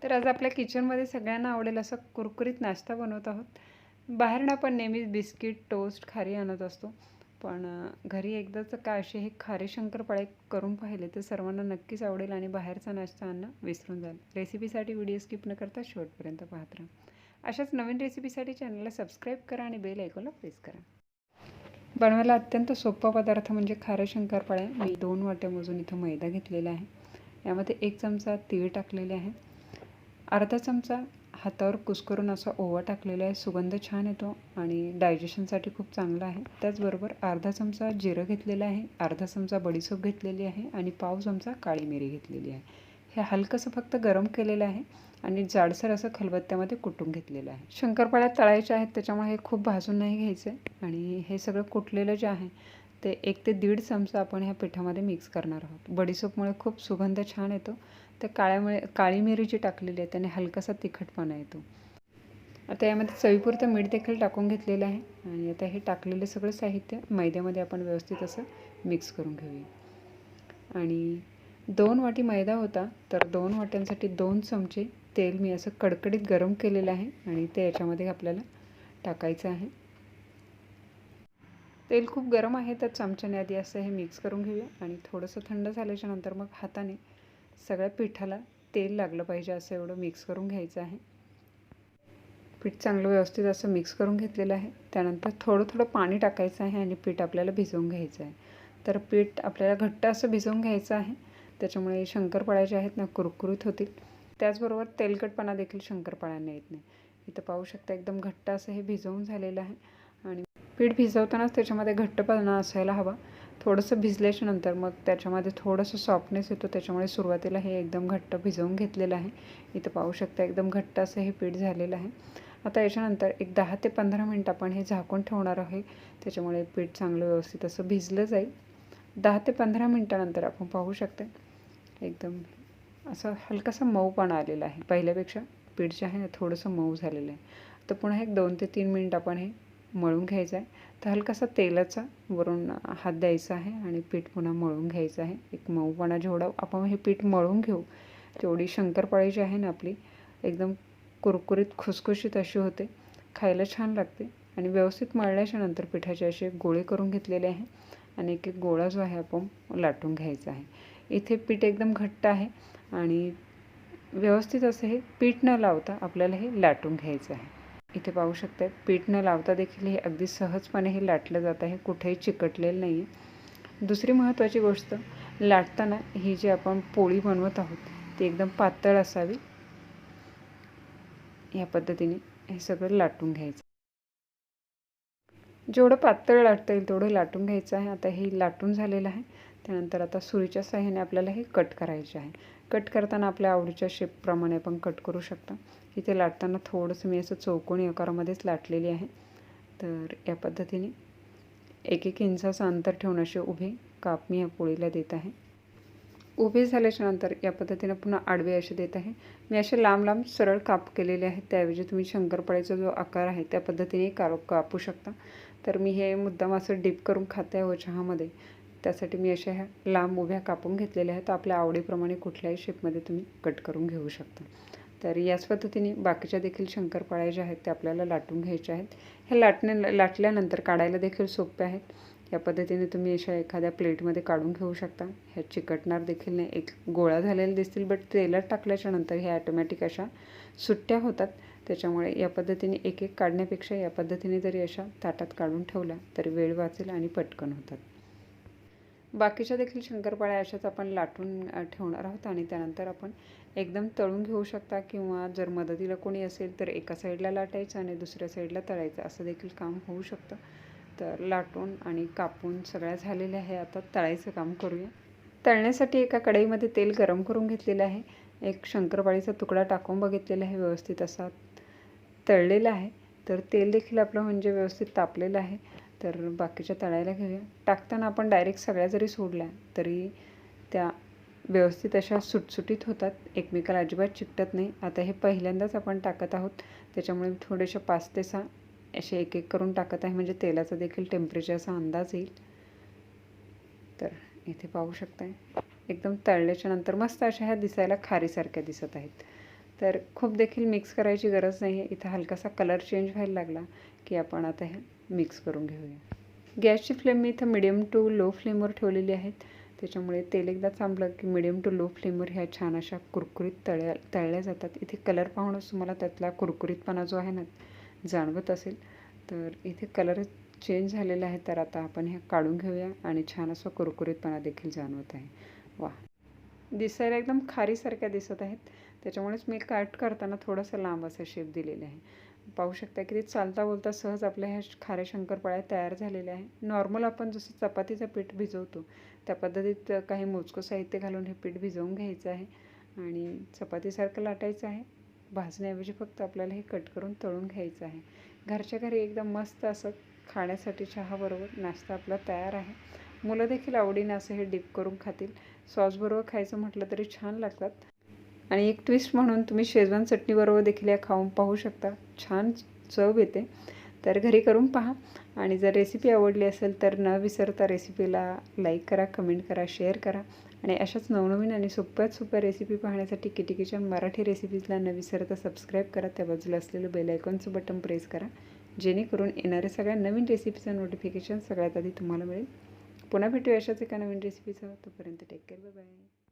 तर आज आपल्या किचनमध्ये सगळ्यांना आवडेल असा कुरकुरीत नाश्ता बनवत आहोत. बाहेरनं आपण नेहमीच बिस्किट, टोस्ट, खारी आणत असतो. पण घरी एकदाच का असे हे खारे शंकरपाळे करून पाहिले तर सर्वांना नक्कीच आवडेल आणि बाहेरचा नाश्ता आणणं विसरून जाल. रेसिपीसाठी व्हिडिओ स्किप न करता शेवटपर्यंत पाहत राहा. अशाच नवीन रेसिपीसाठी चॅनलला सबस्क्राईब करा आणि बेल आयकॉनला प्रेस करा. बनवायला अत्यंत सोपा पदार्थ म्हणजे खारे शंकरपाळे. मी 2 वाट्या मोजून इथं मैदा घेतलेला आहे. यामध्ये 1 चमचा तीळ टाकलेले आहे. अर्धा चमचा हातावर कुस्करून असा ओवा टाकलेला आहे. सुगंध छान येतो आणि डायजेशनसाठी खूप चांगला आहे. त्याचबरोबर अर्धा चमचा जिरं घेतलेलं आहे, अर्धा चमचा बडीशेप घेतलेली आहे आणि पाव चमचा काळी मिरी घेतलेली आहे. हे हलकंसं फक्त गरम केलेलं आहे आणि जाडसर असं खलबत्त्यामध्ये कुटून घेतलेलं आहे. शंकरपाळ्या तळायचे आहेत त्याच्यामुळे हे खूप भाजून नाही घ्यायचं आहे. आणि हे सगळं कुटलेलं जे आहे ते 1 ते 1.5 चमचा आपण ह्या पिठामध्ये मिक्स करणार आहोत. बडीशेपमुळे खूप सुगंध छान येतो. त्या काळी मिरी जी टाकलेली आहे त्याने हलकासा तिखटपणा येतो. आता यामध्ये चवीपुरतं मीठ देखील टाकून घेतलेलं आहे आणि आता हे टाकलेलं सगळं साहित्य मैद्यामध्ये आपण व्यवस्थित असं मिक्स करून घेऊया. आणि 2 वाटी मैदा होता तर 2 वाट्यांसाठी 2 चमचे तेल मी असं कडकडीत गरम केलेलं आहे आणि ते याच्यामध्ये आपल्याला टाकायचं आहे. तेल खूप गरम आहे तर चमच्याने आधी असं हे मिक्स करून घेऊया आणि थोडंसं थंड झाल्याच्या नंतर मग हाताने सगळ्या पिठाला तेल लागलं पाहिजे असं एवढं मिक्स करून घ्यायचं आहे. पीठ चांगलं व्यवस्थित असं मिक्स करून घेतलेलं आहे. त्यानंतर थोडं पाणी टाकायचं आहे आणि पीठ आपल्याला भिजवून घ्यायचं आहे. तर पीठ आपल्याला घट्ट असं भिजवून घ्यायचं आहे. त्याच्यामुळे शंकरपाळ्या जे आहेत ना कुरकुरीत होतील. त्याचबरोबर तेलकटपणा देखील शंकरपाळ्यांना येत नाही. इथं पाहू शकता एकदम घट्ट असं हे भिजवून झालेलं आहे आणि पीठ भिजवतानाच त्याच्यामध्ये घट्टपणा असायला हवा. थोडंसं भिजल्याच्या नंतर मग त्याच्यामध्ये थोडंसं सॉफ्टनेस येतो. त्याच्यामुळे सुरुवातीला हे एकदम घट्ट भिजवून घेतलेलं आहे. इथं पाहू शकता एकदम घट्ट असं हे पीठ झालेलं आहे. आता याच्यानंतर एक 10 ते 15 मिनिट आपण हे झाकून ठेवणार आहे. त्याच्यामुळे पीठ चांगलं व्यवस्थित असं भिजलं जाईल. 10 ते 15 मिनिटानंतर आपण पाहू शकता एकदम असं हलकासा मऊपणा आलेला आहे. पहिल्यापेक्षा पीठ जे आहे ना थोडंसं मऊ झालेलं आहे. तर पुन्हा एक 2 ते 3 मिनिट आपण हे मळून घ्यायचं आहे. तर हलकासा तेलाचा वरून हात द्यायचा आहे आणि पीठ पुन्हा मळून घ्यायचं आहे. एक मऊपणा जेवढा आपण हे पीठ मळून घेऊ तेवढी शंकरपाळी जी आहे ना आपली एकदम कुरकुरीत खुसखुशीत अशी होते. खायला छान लागते आणि व्यवस्थित मळल्याच्या नंतर पिठाचे असे गोळे करून घेतलेले आहे आणि एक एक गोळा जो आहे आपण लाटून घ्यायचा आहे. इथे पीठ एकदम घट्ट आहे आणि व्यवस्थित असं हे पीठ न लावता आपल्याला हे लाटून घ्यायचं आहे. इथे पाहू शकता पीठ न लावता देखील हे अगदी सहजपणे हे लाटलं जात आहे. कुठेही चिकटलेलं नाही आहे. दुसरी महत्त्वाची गोष्ट लाटताना ही जी आपण पोळी बनवत आहोत ती एकदम पातळ असावी. या पद्धतीने हे सगळं लाटून घ्यायचं. जेवढं पातळ लाटता येईल तेवढं लाटून घ्यायचं आहे. आता हे लाटून झालेलं आहे. त्यानंतर आता सुरीच्या साहाय्याने आपल्याला हे कट करायचे आहे. कट करताना आपल्या आवडीच्या शेपप्रमाणे आपण कट करू शकता. इथे लाटताना थोडंसं मी असं चौकोनी आकारामध्येच लाटलेली आहे. तर या पद्धतीने 1-1 इंचाचं अंतर ठेवून असे उभे काप मी या पोळीला देत आहे. उभे झाल्याच्या नंतर या पद्धतीने पुन्हा आडवे असे देत आहे. मी असे लांब सरळ काप केलेले आहेत. त्याऐवजी तुम्ही शंकरपाळ्याचा जो आकार आहे त्या पद्धतीने कापू शकता. तर मी हे मुद्दाम असं डिप करून खाते आहे चहामध्ये. त्यासाठी मी अशा ह्या लांब उभ्या कापून घेतलेल्या आहेत. आपल्या आवडीप्रमाणे कुठल्याही शेपमध्ये तुम्ही कट करून घेऊ शकता. तर याच पद्धतीने बाकीच्या देखील शंकरपाळ्या ज्या आहेत त्या आपल्याला लाटून घ्यायच्या आहेत. हे लाटल्यानंतर काढायला देखील सोपे आहेत. या पद्धतीने तुम्ही अशा एखाद्या प्लेटमध्ये काढून घेऊ शकता. ह्या चिकटणार देखील नाही. एक गोळा झालेला दिसतील बट तेलात टाकल्याच्या नंतर हे ऑटोमॅटिक अशा सुट्ट्या होतात. त्याच्यामुळे या पद्धतीने एक एक काढण्यापेक्षा या पद्धतीने जरी अशा ताटात काढून ठेवल्या तरी वेळ वाचेल आणि पटकन होतात. बाकीच्या देखील शंकरपाळ्या अशाच आपण लाटून ठेवणार आहोत आणि त्यानंतर आपण एकदम तळून घेऊ शकता किंवा जर मदतीला कोणी असेल तर एका साईडला लाटायचं आणि दुसऱ्या साईडला तळायचं असं देखील काम होऊ शकतं. तर लाटून आणि कापून सगळ्या झालेल्या आहे. आता तळायचं काम करूया. तळण्यासाठी एका कढईमध्ये तेल गरम करून घेतलेलं आहे. एक शंकरपाळीचा तुकडा टाकून बघितलेला आहे. व्यवस्थित असा तळलेला आहे. तर तेल देखील आपलं म्हणजे व्यवस्थित तापलेलं आहे. तर बाकीच्या तळायला घेऊया. टाकताना आपण डायरेक्ट सगळ्या जरी सोडल्या तरी त्या व्यवस्थित अशा सुटसुटीत होतात. एकमेकाला अजिबात चिकटत नाही. आता हे पहिल्यांदाच आपण टाकत आहोत त्याच्यामुळे थोडेसे 5 ते 6 असे एक एक करून टाकत आहे म्हणजे तेलाचा देखील टेम्परेचरचा अंदाज येईल. तर इथे पाहू शकताय एकदम तळल्याच्या नंतर मस्त अशा ह्या दिसायला खारीसारख्या दिसत आहेत. तर खूप देखील मिक्स करायची गरज नाही आहे. इथं हलकासा कलर चेंज व्हायला लागला की आपण आता हे मिक्स करून घेऊया. गॅसची फ्लेम मी इथं मिडियम टू लो फ्लेमवर ठेवलेली आहेत. त्याच्यामुळे तेल एकदा चांबलं की मिडियम टू लो फ्लेमवर ह्या छान अशा कुरकुरीत तळल्या जातात. इथे कलर पाहूनच तुम्हाला त्यातला कुरकुरीतपणा जो आहे ना जाणवत असेल. तर इथे कलर चेंज झालेला आहे. तर आता आपण हे काढून घेऊया आणि छान असा कुरकुरीतपणा देखील जाणवत आहे. वा, दिसायला एकदम खारीसारख्या दिसत आहेत. त्याच्यामुळेच मी कट करताना थोडंसं लांब असं शेप दिलेलं आहे. पाहू शकता की ते चालता बोलता सहज आपल्या ह्या खाऱ्या शंकरपाळ्या तयार झालेल्या आहे. नॉर्मल आपण जसं चपातीचं पीठ भिजवतो त्या पद्धतीत काही मोजकं साहित्य घालून हे पीठ भिजवून घ्यायचं आहे आणि चपातीसारखं लाटायचं आहे. भाजण्याऐवजी फक्त आपल्याला हे कट करून तळून घ्यायचं आहे. घरच्या घरी एकदम मस्त असं खाण्यासाठी चहाबरोबर नाश्ता आपला तयार आहे. मुलं देखील आवडीने असं हे डिप करून खातील. सॉसबरोबर खायचं म्हटलं तरी छान लागतात. आणि एक ट्विस्ट म्हणून तुम्ही शेजवान चटणीबरोबर देखील या खाऊन पाहू शकता. छान चव येते. तर घरी करून पहा. आणि जर रेसिपी आवडली असेल तर न विसरता रेसिपीला लाईक करा, कमेंट करा, शेअर करा. आणि अशाच नवनवीन आणि सोप्या रेसिपी पाहण्यासाठी किटी किचन मराठी रेसिपीजला न विसरता सबस्क्राईब करा. त्या बाजूला असलेलं बेल आयकॉनचं बटन प्रेस करा, जेणेकरून येणाऱ्या सगळ्या नवीन रेसिपीचं नोटिफिकेशन सगळ्यात आधी तुम्हाला मिळेल. पुन्हा भेटूया अशाच एका नवीन रेसिपीसह. तोपर्यंत टेक केअर, बाय बाय.